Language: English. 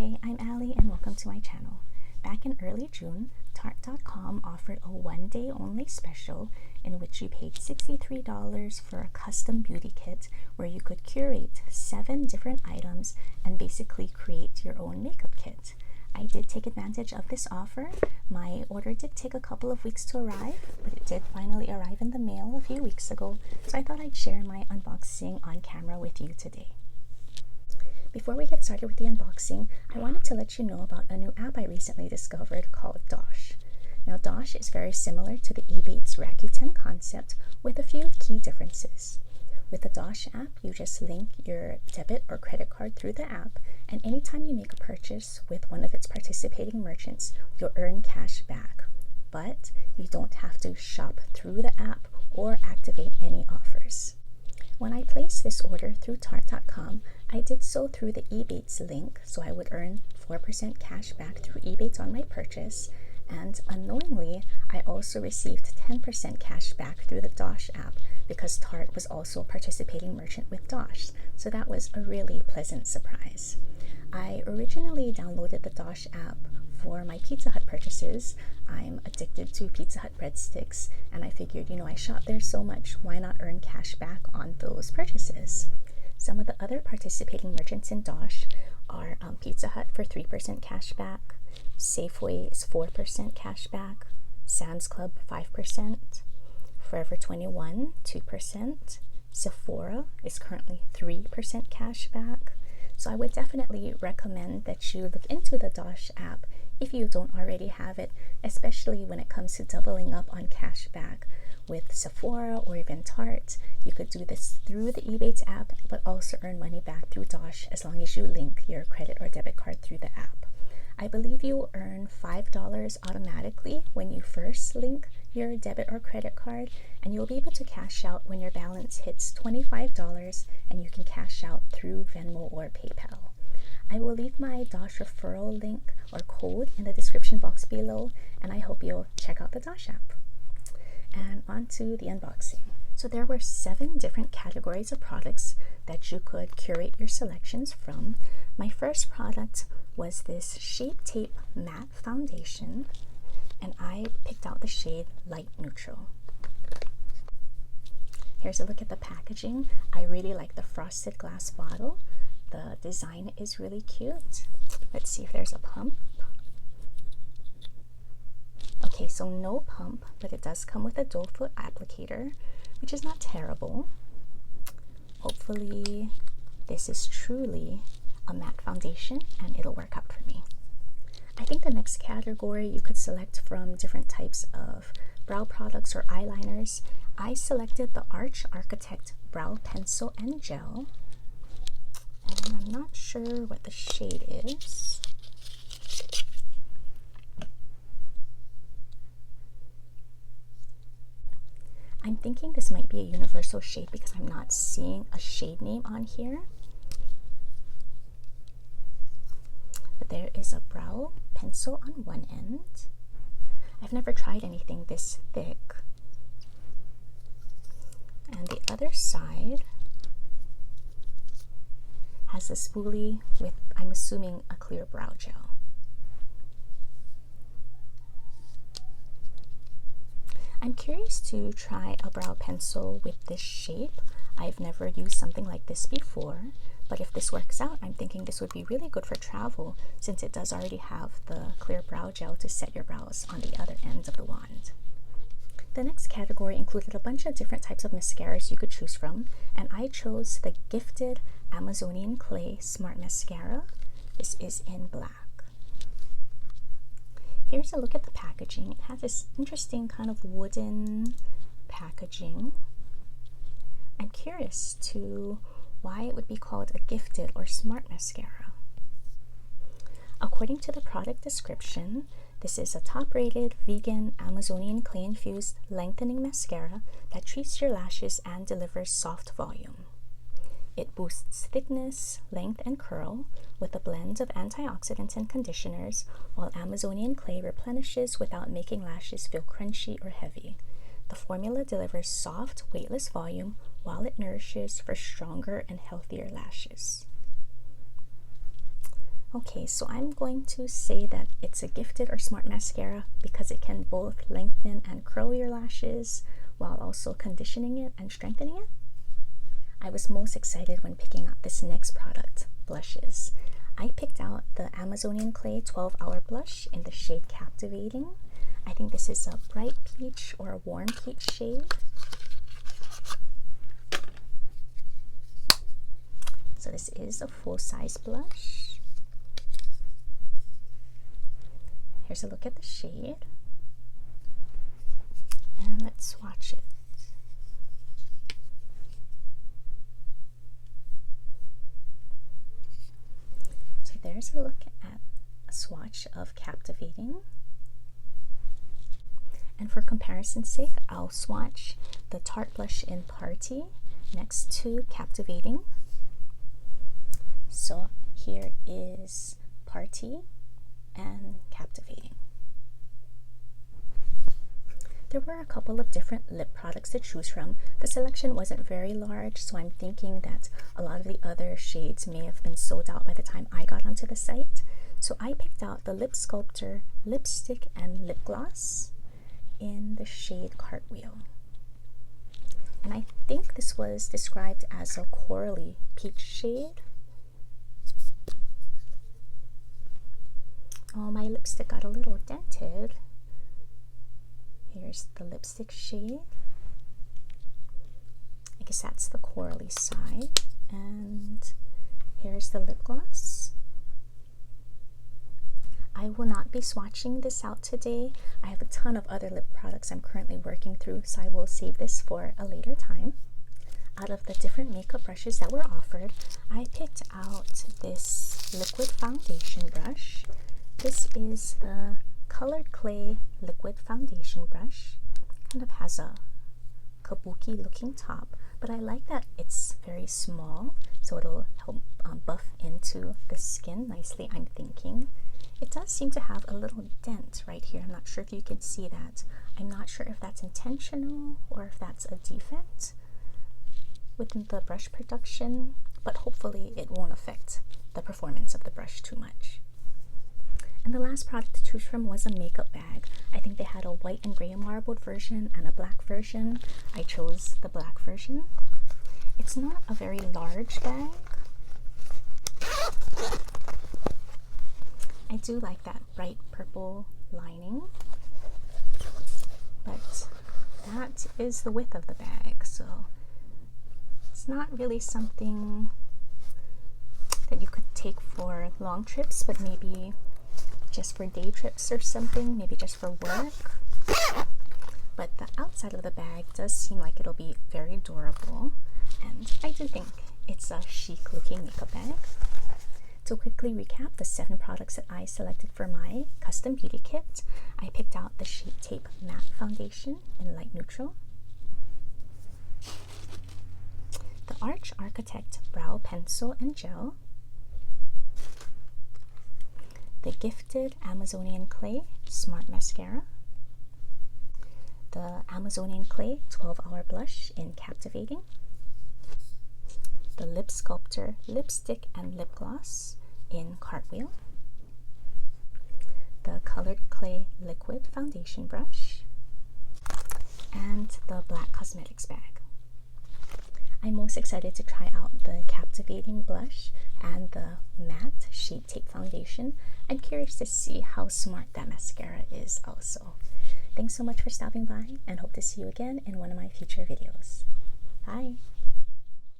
Hi, I'm Allie and welcome to my channel. Back in early June, Tarte.com offered a one-day only special in which you paid $63 for a custom beauty kit where you could curate 7 different items and basically create your own makeup kit. I did take advantage of this offer. My order did take a couple of weeks to arrive, but it did finally arrive in the mail a few weeks ago, so I thought I'd share my unboxing on camera with you today. Before we get started with the unboxing, I wanted to let you know about a new app I recently discovered called Dosh. Now, Dosh is very similar to the Ebates Rakuten concept with a few key differences. With the Dosh app, you just link your debit or credit card through the app, and anytime you make a purchase with one of its participating merchants, you'll earn cash back. But you don't have to shop through the app or activate any offers. When I placed this order through Tarte.com, I did so through the Ebates link, so I would earn 4% cash back through Ebates on my purchase, and unknowingly, I also received 10% cash back through the Dosh app because Tarte was also a participating merchant with Dosh, so that was a really pleasant surprise. I originally downloaded the Dosh app for my Pizza Hut purchases. I'm addicted to Pizza Hut breadsticks, and I figured, I shop there so much, why not earn cash back on those purchases? Some of the other participating merchants in Dosh are Pizza Hut for 3% cash back, Safeway is 4% cash back, Sam's Club 5%, Forever 21 2%, Sephora is currently 3% cash back. So I would definitely recommend that you look into the Dosh app if you don't already have it, especially when it comes to doubling up on cash back with Sephora or even Tarte. You could do this through the Ebates app, but also earn money back through Dosh as long as you link your credit or debit card through the app. I believe you will earn $5 automatically when you first link your debit or credit card, and you'll be able to cash out when your balance hits $25, and you can cash out through Venmo or PayPal. I will leave my Dosh referral link or code in the description box below, and I hope you'll check out the Dosh app. And on to the unboxing. So there were 7 different categories of products that you could curate your selections from. My first product was this Shape Tape Matte Foundation, and I picked out the shade Light Neutral. Here's a look at the packaging. I really like the frosted glass bottle. The design is really cute. Let's see if there's a pump. Okay, so no pump, but it does come with a doe foot applicator, which is not terrible. Hopefully this is truly a matte foundation and it'll work out for me. I think the next category you could select from different types of brow products or eyeliners. I selected the Arch Architect Brow Pencil and Gel, and I'm not sure what the shade is. I'm thinking this might be a universal shade because I'm not seeing a shade name on here. But there is a brow pencil on one end. I've never tried anything this thick. And the other side has a spoolie with, I'm assuming, a clear brow gel. I'm curious to try a brow pencil with this shape. I've never used something like this before, but if this works out, I'm thinking this would be really good for travel since it does already have the clear brow gel to set your brows on the other end of the wand. The next category included a bunch of different types of mascaras you could choose from, and I chose the Gifted Amazonian Clay Smart Mascara. This is in black. Here's a look at the packaging. It has this interesting kind of wooden packaging. I'm curious to why it would be called a gifted or smart mascara. According to the product description, this is a top-rated vegan Amazonian clay-infused lengthening mascara that treats your lashes and delivers soft volume. It boosts thickness, length, and curl with a blend of antioxidants and conditioners, while Amazonian clay replenishes without making lashes feel crunchy or heavy. The formula delivers soft, weightless volume while it nourishes for stronger and healthier lashes. Okay, so I'm going to say that it's a gifted or smart mascara because it can both lengthen and curl your lashes while also conditioning it and strengthening it. I was most excited when picking out this next product, blushes. I picked out the Amazonian Clay 12-Hour Blush in the shade Captivating. I think this is a bright peach or a warm peach shade. So this is a full-size blush. Here's a look at the shade. And let's swatch it. So there's a look at a swatch of Captivating. And for comparison's sake, I'll swatch the Tarte blush in Tarte next to Captivating. So here is Tarte and Captivating. There were a couple of different lip products to choose from. The selection wasn't very large, so I'm thinking that a lot of the other shades may have been sold out by the time I got onto the site. So I picked out the Lip Sculptor lipstick and lip gloss in the shade Cartwheel. And I think this was described as a corally peach shade. Oh, my lipstick got a little dented. Here's the lipstick shade. I guess that's the corally side. And here's the lip gloss. I will not be swatching this out today. I have a ton of other lip products I'm currently working through, so I will save this for a later time. Out of the different makeup brushes that were offered, I picked out this liquid foundation brush. This is the Colored Clay liquid foundation brush. Kind of has a kabuki looking top, but I like that it's very small, so it'll help buff into the skin nicely, I'm thinking. It does seem to have a little dent right here. I'm not sure if you can see that. I'm not sure if that's intentional or if that's a defect within the brush production, but hopefully it won't affect the performance of the brush too much. And the last product to choose from was a makeup bag. I think they had a white and gray marbled version and a black version. I chose the black version. It's not a very large bag. I do like that bright purple lining, but that is the width of the bag, so it's not really something that you could take for long trips, but maybe just for day trips or something, maybe just for work. But the outside of the bag does seem like it'll be very durable, and I do think it's a chic looking makeup bag. To quickly recap the 7 products that I selected for my custom beauty kit, I picked out the Shape Tape Matte Foundation in light neutral, the Arch Architect Brow Pencil and Gel, the Gifted Amazonian Clay Smart Mascara, the Amazonian Clay 12-Hour Blush in Captivating, the Lip Sculptor Lipstick and Lip Gloss in Cartwheel, the Colored Clay Liquid Foundation Brush, and the Black Cosmetics bag. I'm most excited to try out the Captivating blush and the matte Shape Tape foundation. I'm curious to see how smart that mascara is also. Thanks so much for stopping by, and hope to see you again in one of my future videos. Bye!